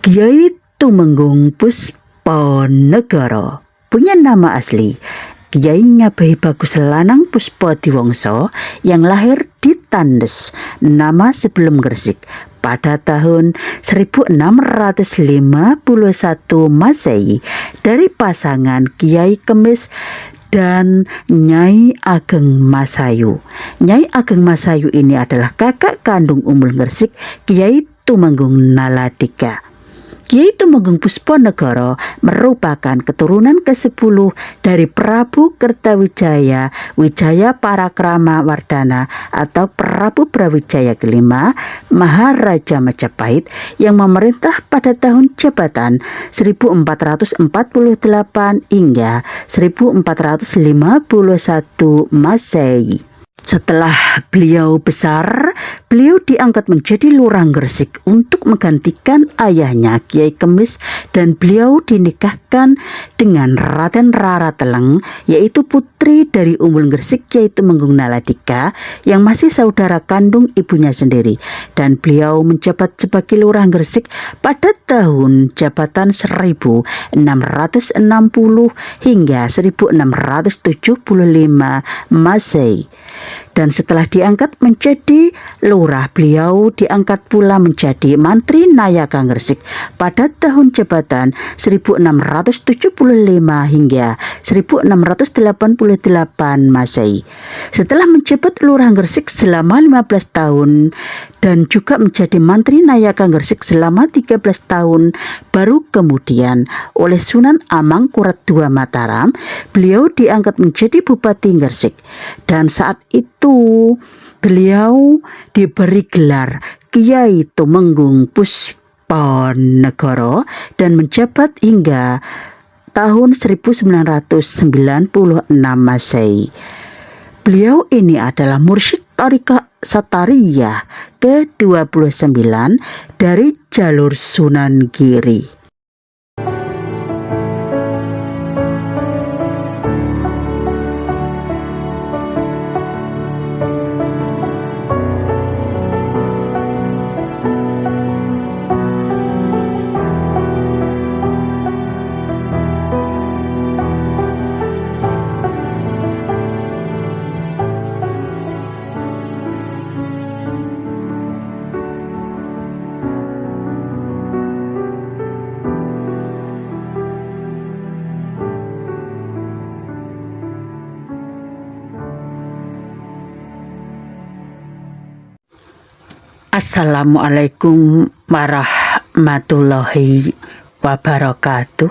Kiai Tumenggung Puspanegara punya nama asli Kiai Ngabehi Bagus Lanang Puspadiwangsa yang lahir di Tandes, nama sebelum Gresik, pada tahun 1651 Masehi dari pasangan Kiai Kemis dan Nyai Ageng Masayu. Nyai Ageng Masayu ini adalah kakak kandung Umbul Gresik, Kiai Tumenggung Naladika. Kiai Tumenggung Puspanegara merupakan keturunan ke-10 dari Prabu Kertawijaya Wijaya Parakrama Wardana atau Prabu Brawijaya kelima Maharaja Majapahit yang memerintah pada tahun jabatan 1448 hingga 1451 Masehi. Setelah beliau besar, beliau diangkat menjadi Lurah Gresik untuk menggantikan ayahnya Kiai Kemis, dan beliau dinikahkan dengan Raden Rara Teleng, yaitu putri dari Umbul Gresik Kiai Tumenggung Naladika yang masih saudara kandung ibunya sendiri, dan beliau menjabat sebagai Lurah Gresik pada tahun jabatan 1660 hingga 1675 Masehi. Dan setelah diangkat menjadi lurah, beliau diangkat pula menjadi Mantri Nayaka Gresik pada tahun jabatan 1675 hingga 1688 Masehi. Setelah menjabat Lurah Gresik selama 15 tahun dan juga menjadi Mantri Nayaka Gresik selama 13 tahun, baru kemudian oleh Sunan Amangkurat II Mataram, beliau diangkat menjadi Bupati Gresik. Dan saat itu beliau diberi gelar Kiai Tumenggung Puspanegara dan menjabat hingga tahun 1996 Masehi. Beliau ini adalah mursyid Tariqah Satariyah ke-29 dari jalur Sunan Giri. Assalamualaikum warahmatullahi wabarakatuh.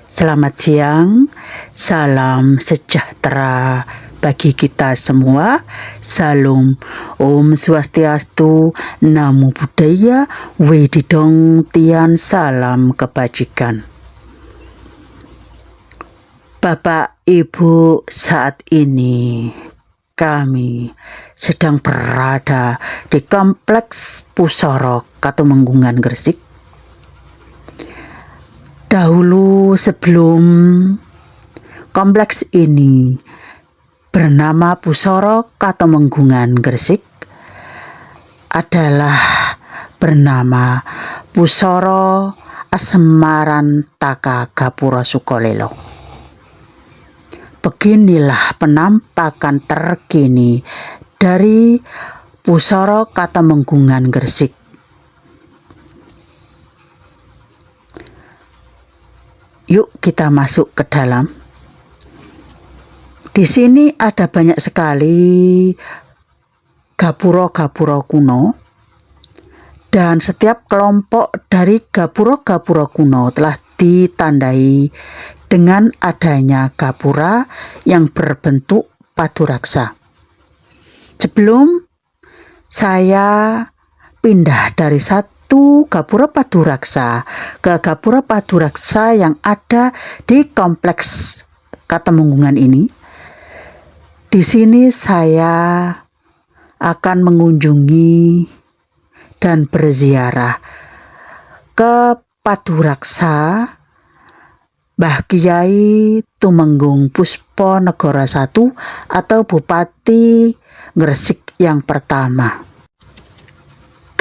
Selamat siang, salam sejahtera bagi kita semua. Salam Om Swastiastu, Namo Buddhaya, Wididong Tian, salam kebajikan. Bapak Ibu, saat ini kami sedang berada di Kompleks Pusara Katumenggungan Gresik. Dahulu sebelum kompleks ini bernama Pusara Katumenggungan Gresik adalah bernama Pusara Asmarantaka Gapura Sukolilo. Beginilah penampakan terkini dari Pusara Katumenggungan Gresik. Yuk kita masuk ke dalam. Di sini ada banyak sekali gapura-gapura kuno, dan setiap kelompok dari gapura-gapura kuno telah ditandai dengan adanya gapura yang berbentuk paduraksa. Sebelum saya pindah dari satu gapura paduraksa ke gapura paduraksa yang ada di Kompleks Katumenggungan ini, di sini saya akan mengunjungi dan berziarah ke paduraksa Mbah Kiai Tumenggung Puspanegara I atau Bupati Gresik yang pertama.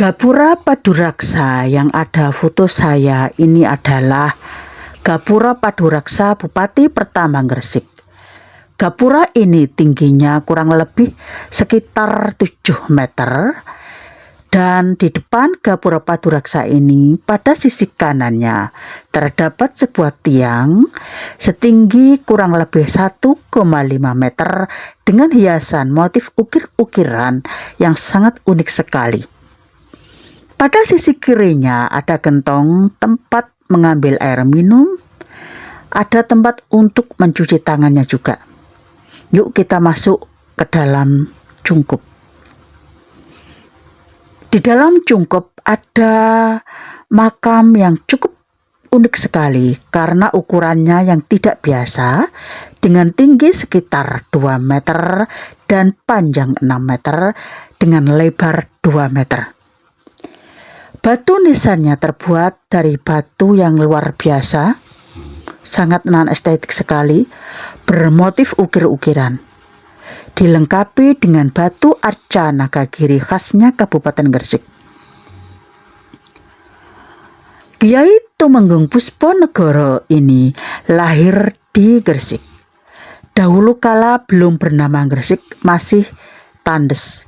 Gapura Paduraksa yang ada foto saya ini adalah Gapura Paduraksa Bupati pertama Gresik. Gapura ini tingginya kurang lebih sekitar 7 meter. Dan di depan Gapura Paduraksa ini pada sisi kanannya terdapat sebuah tiang setinggi kurang lebih 1,5 meter dengan hiasan motif ukir-ukiran yang sangat unik sekali. Pada sisi kirinya ada gentong tempat mengambil air minum, ada tempat untuk mencuci tangannya juga. Yuk kita masuk ke dalam cungkup. Di dalam cungkup ada makam yang cukup unik sekali karena ukurannya yang tidak biasa dengan tinggi sekitar 2 meter dan panjang 6 meter dengan lebar 2 meter. Batu nisannya terbuat dari batu yang luar biasa, sangat non-estetik sekali, bermotif ukir-ukiran. Dilengkapi dengan batu arca Nagagiri khasnya Kabupaten Gresik. Kiai Tumenggung Pusponegoro ini lahir di Gresik. Dahulu kala belum bernama Gresik, masih Tandes.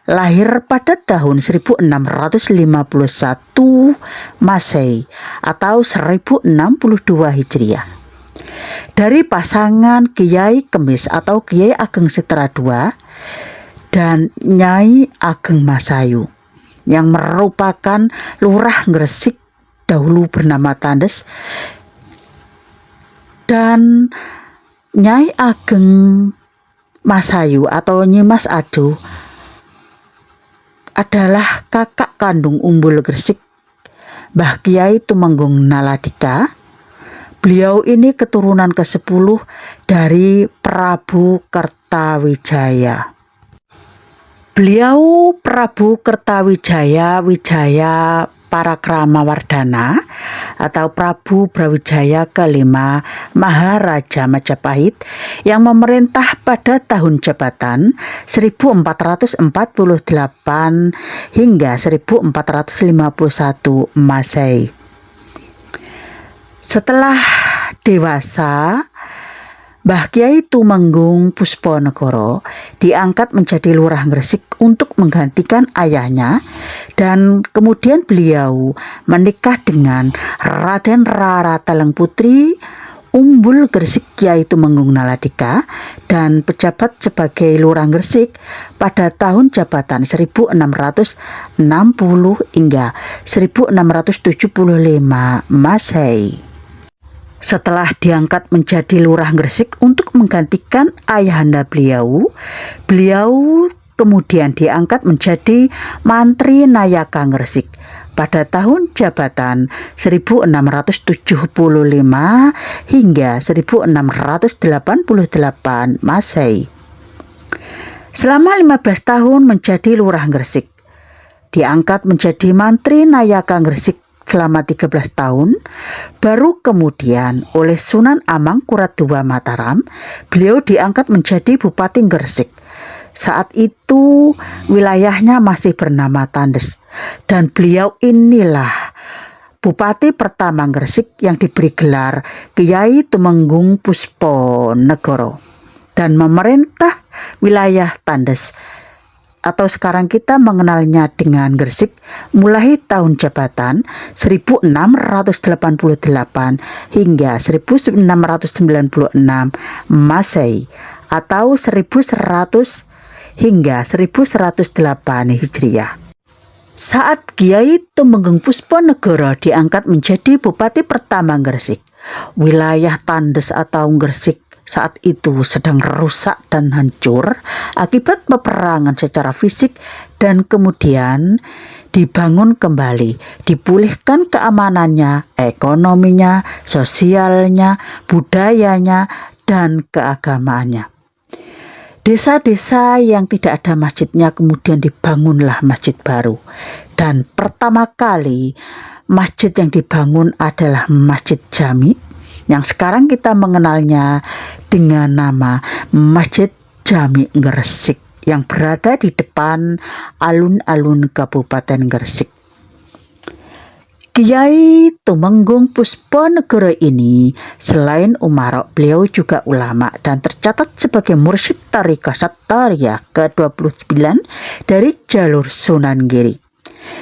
Lahir pada tahun 1651 Masehi atau 1062 Hijriah. Dari pasangan Kiai Kemis atau Kiai Ageng Citra II dan Nyai Ageng Masayu yang merupakan lurah Gresik dahulu bernama Tandes, dan Nyai Ageng Masayu atau Nyimas Ado adalah kakak kandung Umbul Gresik, Mbah Kiai Tumenggung Naladika. Beliau ini keturunan ke-10 dari Prabu Kertawijaya. Beliau Prabu Kertawijaya Wijaya Parakramawardhana atau Prabu Brawijaya kelima Maharaja Majapahit yang memerintah pada tahun jabatan 1448 hingga 1451 Masehi. Setelah dewasa, Mbah Kiai Tumenggung Pusponegoro diangkat menjadi lurah Gresik untuk menggantikan ayahnya, dan kemudian beliau menikah dengan Raden Rara Teleng Putri Umbul Gresik Kiai Tumenggung Naladika dan pejabat sebagai lurah Gresik pada tahun jabatan 1660 hingga 1675 Masehi. Setelah diangkat menjadi lurah Gresik untuk menggantikan ayahanda beliau kemudian diangkat menjadi Mantri Nayaka Gresik pada tahun jabatan 1675 hingga 1688 Masehi. Selama 15 tahun menjadi lurah Gresik, diangkat menjadi Mantri Nayaka Gresik selama 13 tahun, baru kemudian oleh Sunan Amangkurat II Mataram, beliau diangkat menjadi Bupati Gresik. Saat itu wilayahnya masih bernama Tandes, dan beliau inilah Bupati pertama Gresik yang diberi gelar Kiai Tumenggung Pusponegoro dan memerintah wilayah Tandes, atau sekarang kita mengenalnya dengan Gresik, mulai tahun jabatan 1688 hingga 1696 Masehi atau 1100 hingga 1108 Hijriah. Saat Kiai Tumenggung Pusponegoro diangkat menjadi Bupati pertama Gresik, wilayah Tandes atau Gresik saat itu sedang rusak dan hancur akibat peperangan secara fisik, dan kemudian dibangun kembali, dipulihkan keamanannya, ekonominya, sosialnya, budayanya, dan keagamaannya. Desa-desa yang tidak ada masjidnya kemudian dibangunlah masjid baru, dan pertama kali masjid yang dibangun adalah Masjid Jami yang sekarang kita mengenalnya dengan nama Masjid Jami Gresik yang berada di depan alun-alun Kabupaten Gresik. Kiai Tumenggung Pusponegoro ini selain umarok, beliau juga ulama dan tercatat sebagai mursyid Tariqah Satariyah ke-29 dari jalur Sunan Giri.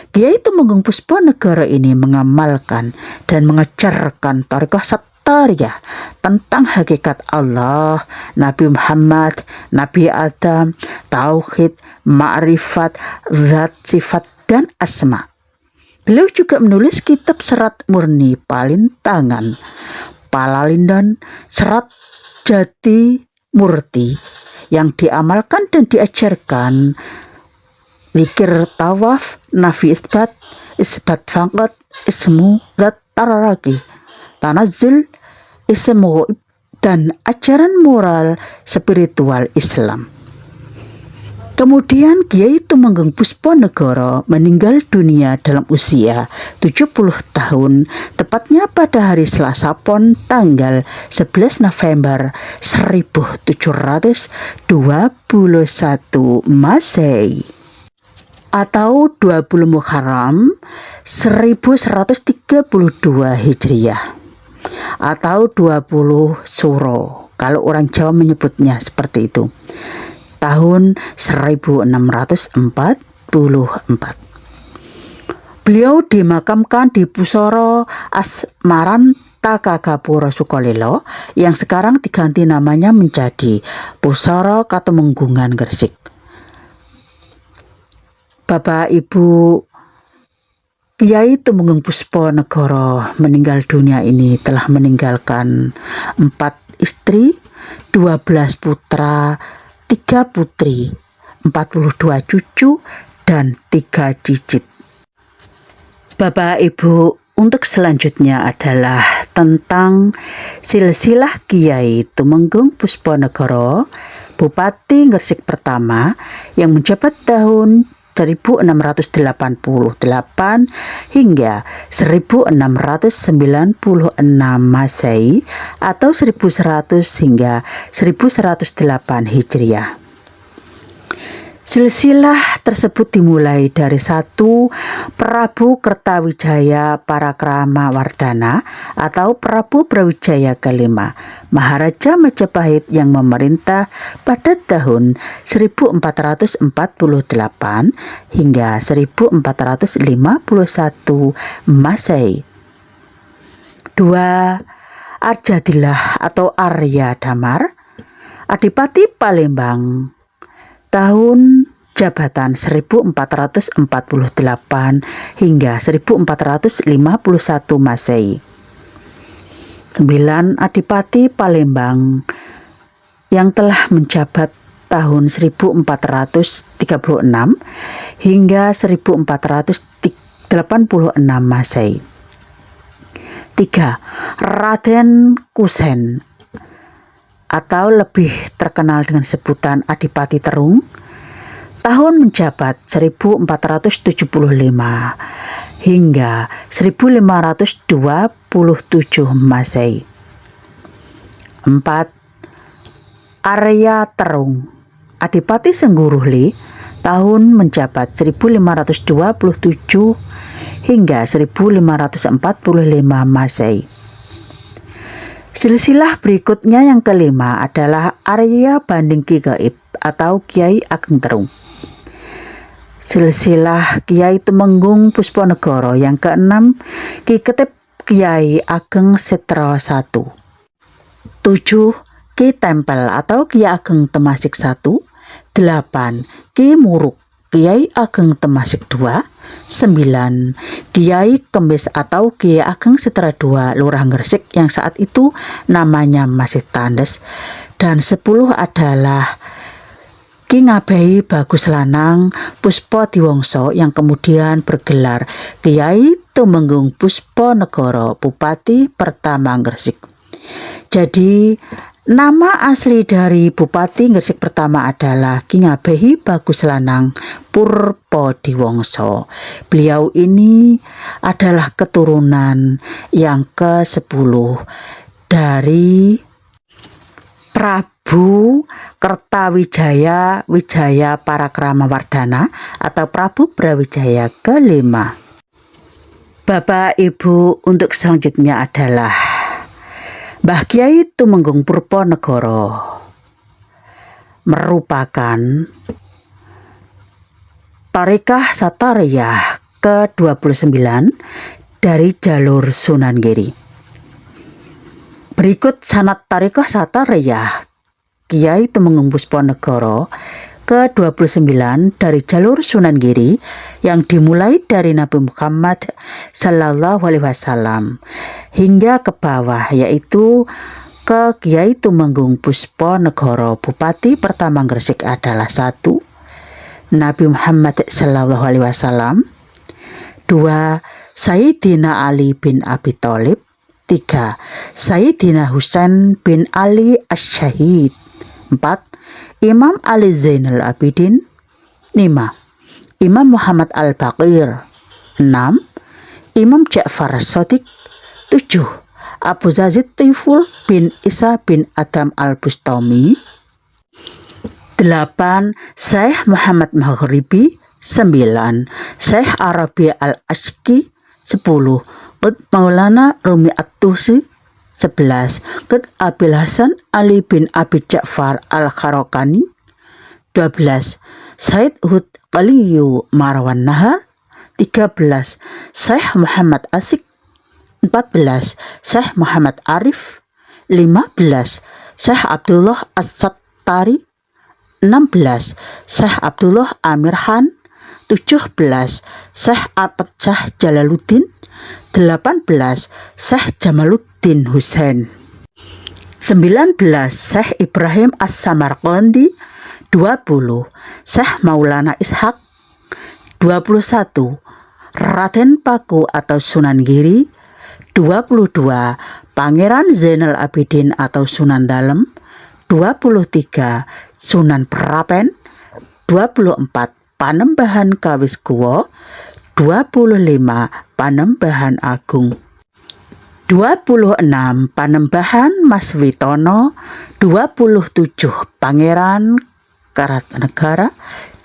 Kiai Tumenggung Pusponegoro ini mengamalkan dan mengajarkan Tariqah Satariyah tentang hakikat Allah, Nabi Muhammad, Nabi Adam, tauhid, ma'rifat, zat, sifat, dan asma. Beliau juga menulis kitab Serat Murni Palintangan, Palalindan, Serat Jati Murti yang diamalkan dan diajarkan, zikir tawaf, nafi isbat fangkat, ismu zat tararaki, tanazul, ismu dan ajaran moral spiritual Islam. Kemudian Kiai Tumenggung Pusponegoro meninggal dunia dalam usia 70 tahun, tepatnya pada hari Selasa Pon tanggal 11 November 1721 Masehi atau 20 Muharram 1132 Hijriah atau 20 Suro kalau orang Jawa menyebutnya seperti itu, tahun 1644. Beliau dimakamkan di Pusara Asmaranta Kagapura Sukolilo yang sekarang diganti namanya menjadi Pusara Katumenggungan Gresik. Bapak Ibu, Kiai Tumenggung Pusponegoro meninggal dunia ini telah meninggalkan 4 istri, 12 putra, 3 putri, 42 cucu, dan 3 cicit. Bapak Ibu, untuk selanjutnya adalah tentang silsilah Kiai Tumenggung Pusponegoro, Bupati Gresik pertama yang menjabat tahun 1688 hingga 1696 Masehi atau 1100 hingga 1108 Hijriah. Silsilah tersebut dimulai dari 1 Prabu Kertawijaya Parakrama Wardana atau Prabu Brawijaya kelima, Maharaja Majapahit yang memerintah pada tahun 1448 hingga 1451 Masehi. 2 Arjadillah atau Arya Damar, Adipati Palembang, tahun jabatan 1448 hingga 1451 Masehi. 9 Adipati Palembang yang telah menjabat tahun 1436 hingga 1486 Masehi. 3 Raden Kusen atau lebih terkenal dengan sebutan Adipati Terung, tahun menjabat 1475 hingga 1527 Masehi. 4 Arya Terung, Adipati Sengguruhli, tahun menjabat 1527 hingga 1545 Masehi. Silsilah berikutnya yang kelima adalah Arya Banding Ki Gaib atau Kiai Ageng Terung. Silsilah Kiai Tumenggung Pusponegoro yang keenam Ki Ketip Kiai Ageng Setra I. 7 Ki Tempel atau Kiai Ageng Temasik I. 8 Ki Muruk Kiai Ageng Temasik II. 9 Kiai Kemis atau Kiai Ageng Setra II Lurah Gresik yang saat itu namanya masih Tandes. Dan 10 adalah Ki Ngabehi Bagus Lanang Puspo Diwangsa yang kemudian bergelar Kiai Tumenggung Pusponegoro Bupati pertama Gresik. Jadi nama asli dari Bupati Gresik pertama adalah Ki Ngabehi Bagus Lanang Purpo Diwangsa. Beliau ini adalah keturunan yang ke-10 dari Prabu Prabu Kertawijaya Wijaya Parakramawardhana atau Prabu Brawijaya kelima. Bapak Ibu, untuk selanjutnya adalah Mbah Kyai Tumenggung Purbanegara, merupakan Thariqah Satariyah ke-29 dari jalur Sunan Giri. Berikut sanad Thariqah Satariyah Kyai Tumenggung Puspanegara ke-29 dari jalur Sunan Giri yang dimulai dari Nabi Muhammad Sallallahu Alaihi Wasallam hingga ke bawah, yaitu ke Kyai Tumenggung Puspanegara Bupati pertama Gresik adalah 1. Nabi Muhammad Sallallahu Alaihi Wasallam. 2. Sayyidina Ali bin Abi Thalib. 3. Sayyidina Husain bin Ali Asy-Syahid. 4. Imam Ali Zainal Abidin. 5. Imam Muhammad Al-Baqir. 6. Imam Ja'far Shadiq. 7. Abu Yazid Taiful bin Isa bin Adam Al-Bustami. 8. Syekh Muhammad Maghribi. 9. Syekh Arabi Al-Ashqi. 10. Qut Maulana Rumi At-Tusi. 11. Qut Abil Hasan Ali bin Abi Ja'far Al-Kharaqani. 12. Said Hud Qaliyu Marwan Nahar. 13. Syekh Muhammad Asik. 14. Syekh Muhammad Arif. 15. Syekh Abdullah As-Sattari. 16. Syekh Abdullah Amir Han. 17. Syekh Ahmad Shah Jalaluddin. 18. Syekh Jamaluddin Husain. 19. Syekh Ibrahim As-Samarqandi. 20. Syekh Maulana Ishaq. 21. Raden Paku atau Sunan Giri. 22. Pangeran Zainal Abidin atau Sunan Dalem. 23. Sunan Perapen. 24. Panembahan Kawiskuwo. 25. Panembahan Agung. 26. Panembahan Mas Witono. 27. Pangeran Karatnegara.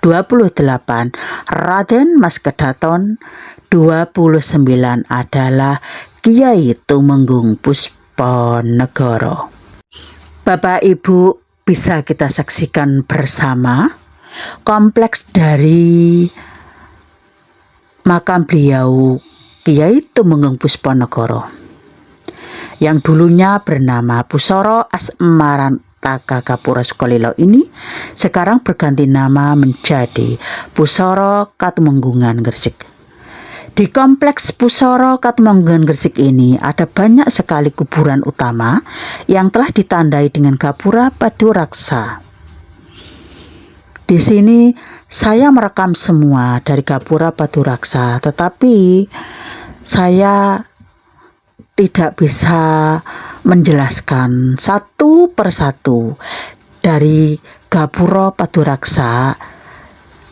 28. Raden Mas Kedaton. 29 adalah Kyai Tumenggung Puspanegara. Bapak Ibu, bisa kita saksikan bersama kompleks dari makam beliau Kyai Tumenggung Puspanegara yang dulunya bernama Pusara Asmarantaka Gapura Sukolilo ini sekarang berganti nama menjadi Pusara Katumenggungan Gresik. Di kompleks Pusara Katumenggungan Gresik ini ada banyak sekali kuburan utama yang telah ditandai dengan gapura paduraksa. Di sini saya merekam semua dari gapura paduraksa, tetapi saya tidak bisa menjelaskan satu persatu dari gapura paduraksa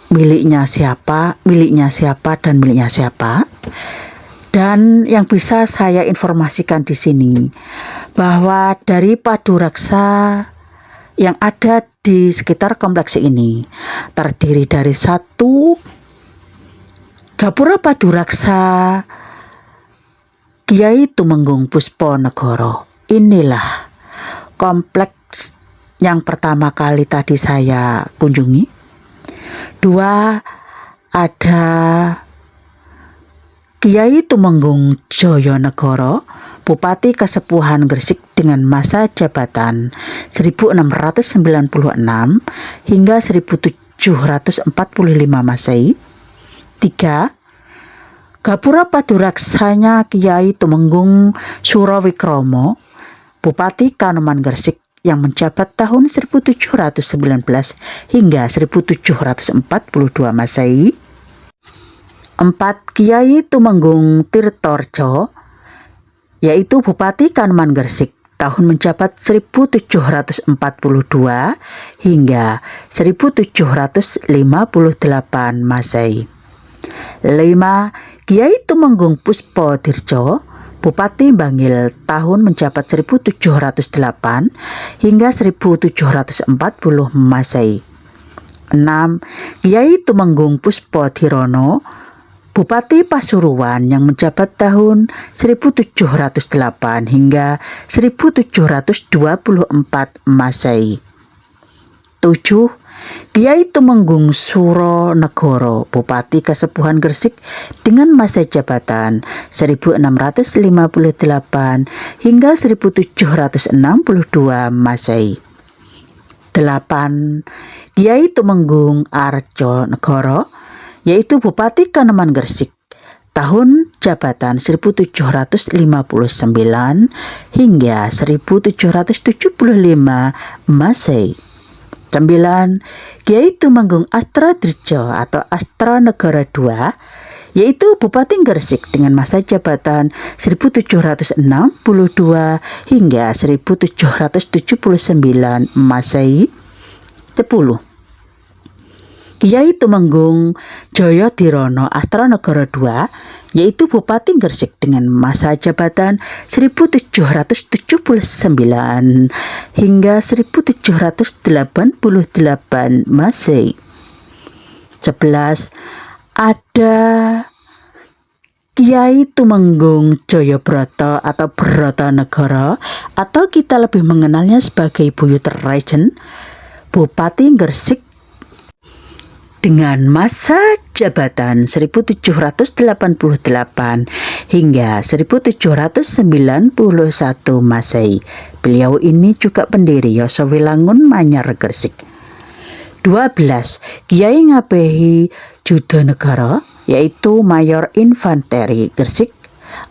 miliknya siapa, dan miliknya siapa. Dan yang bisa saya informasikan di sini bahwa dari paduraksa yang ada di sekitar kompleks ini terdiri dari 1 gapura paduraksa Kyai Tumenggung Puspanegara. Inilah kompleks yang pertama kali tadi saya kunjungi. 2. Ada Kyai Tumenggung Jayanegara, Bupati Kasepuhan Gresik dengan masa jabatan 1696 hingga 1745 Masehi. 3. Gapura paduraksanya Kyai Tumenggung Surawikromo, Bupati Kanoman Gresik yang menjabat tahun 1719 hingga 1742 Masehi. 4. Kyai Tumenggung Tirtorjo, yaitu Bupati Kanoman Gresik tahun menjabat 1742 hingga 1758 Masehi. 5. Kyai Tumenggung Puspadirjo, Bupati Bangil tahun menjabat 1708 hingga 1740 Masehi. 6. Kiai Tumenggung Puspodirono, Bupati Pasuruan yang menjabat tahun 1708 hingga 1724 Masehi. 7. Kiai Tumenggung Suronegoro, Bupati Kasepuhan Gresik dengan masa jabatan 1658 hingga 1762 Masehi. 8. Kiai Tumenggung Arjonegoro, yaitu Bupati Kaneman Gresik, tahun jabatan 1759 hingga 1775 Masehi. 9. Kiai Tumenggung Astradirjo atau Astranegara II, yaitu Bupati Gresik dengan masa jabatan 1762 hingga 1779 Masehi. 10. Kiai Tumenggung Jayadirono Astranegara II, yaitu Bupati Gresik dengan masa jabatan 1779 hingga 1788 Masehi. 11. Ada Kiai Tumenggung Jayabroto atau Brotonegoro, atau kita lebih mengenalnya sebagai Buyut Rajen, Bupati Gresik dengan masa jabatan 1788 hingga 1791 Masehi. Beliau ini juga pendiri Yosowilangun Manyar Gresik. 12. Kiai Ngabehi Judonegoro, yaitu Mayor Infanteri Gresik.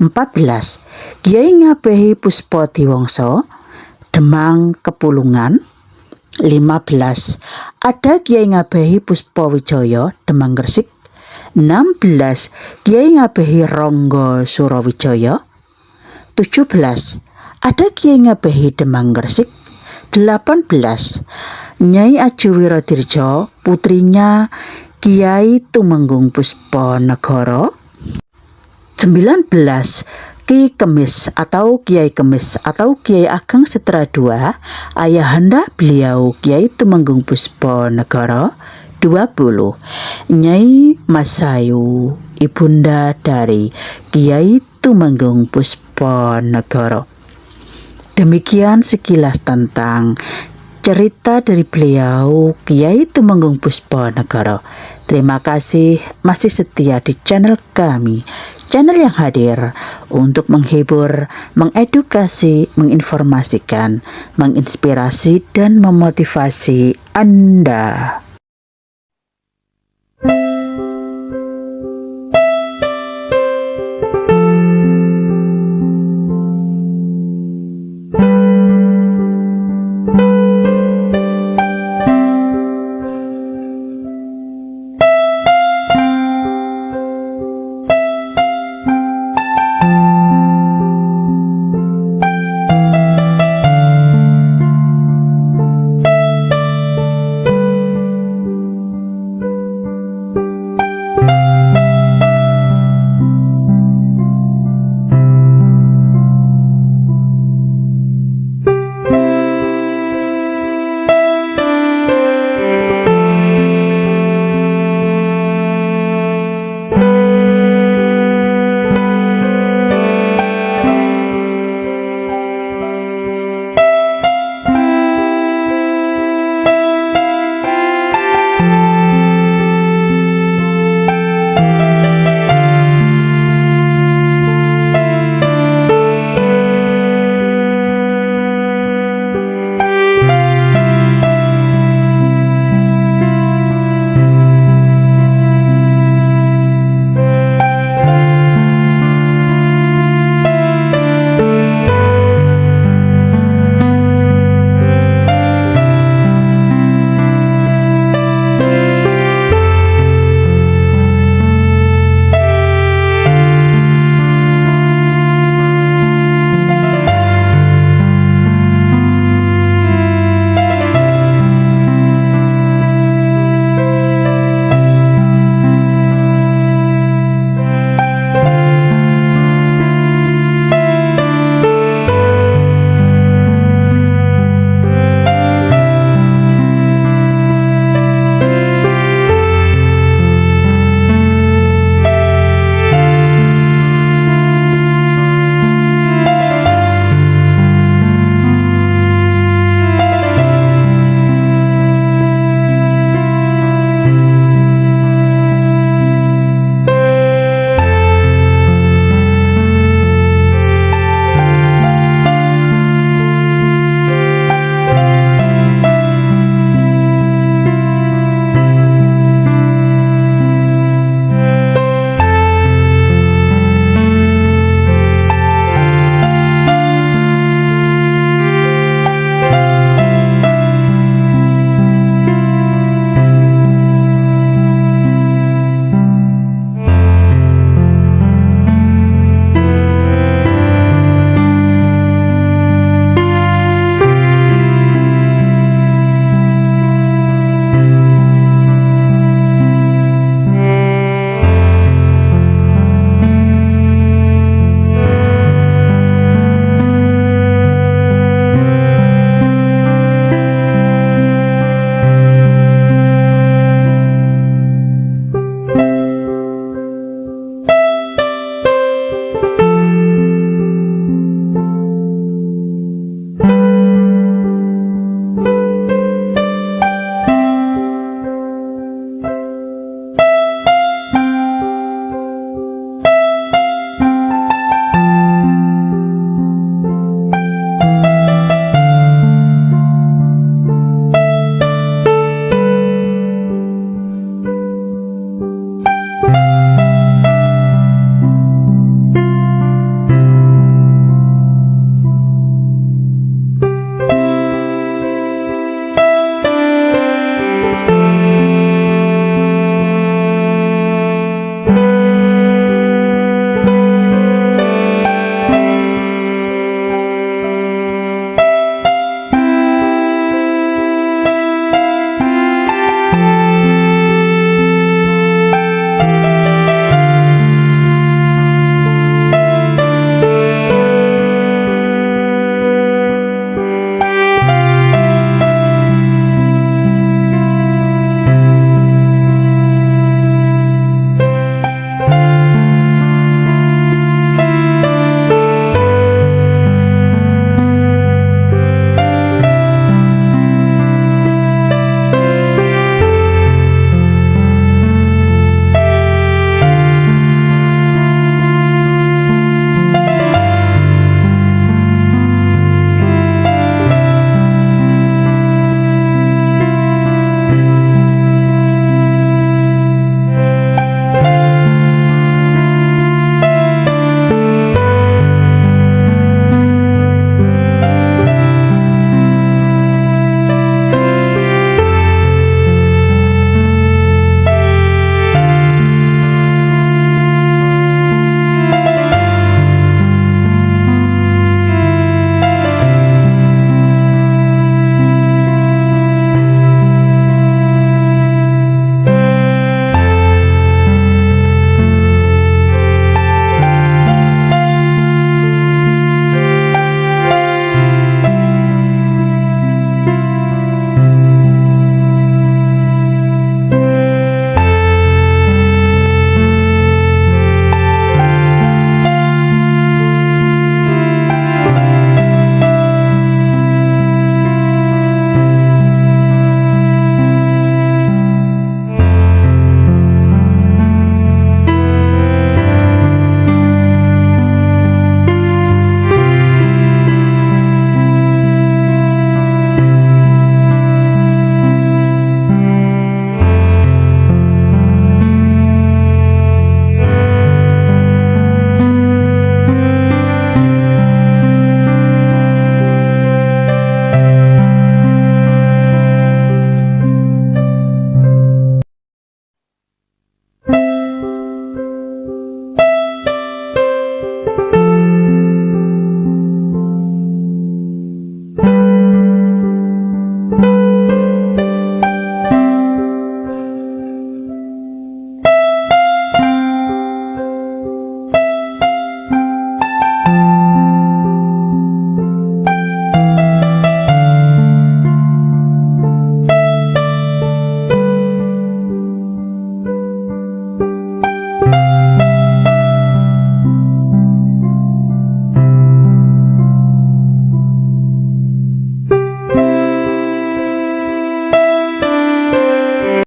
14. Kiai Ngabehi Puspodiwongso, Demang Kepulungan. 15. Ada Kiai Ngabehi Puspowijoyo, Demang Gresik. 16. Kiai Ngabehi Ronggo Surowijoyo. 17. Ada Kiai Ngabehi Demang Gresik. 18. Nyai Aji Wirodirjo, putrinya Kiai Tumenggung Pusponegoro. 19. Ki Kemis atau Kiai Kemis atau Kiai Ageng Setra II, ayahanda beliau Kiai Tumenggung Pusponegoro. 20. Nyai Masayu, ibunda dari Kiai Tumenggung Pusponegoro. Demikian sekilas tentang cerita dari beliau Kiai Tumenggung Pusponegoro. Terima kasih masih setia di channel kami, channel yang hadir untuk menghibur, mengedukasi, menginformasikan, menginspirasi, dan memotivasi Anda.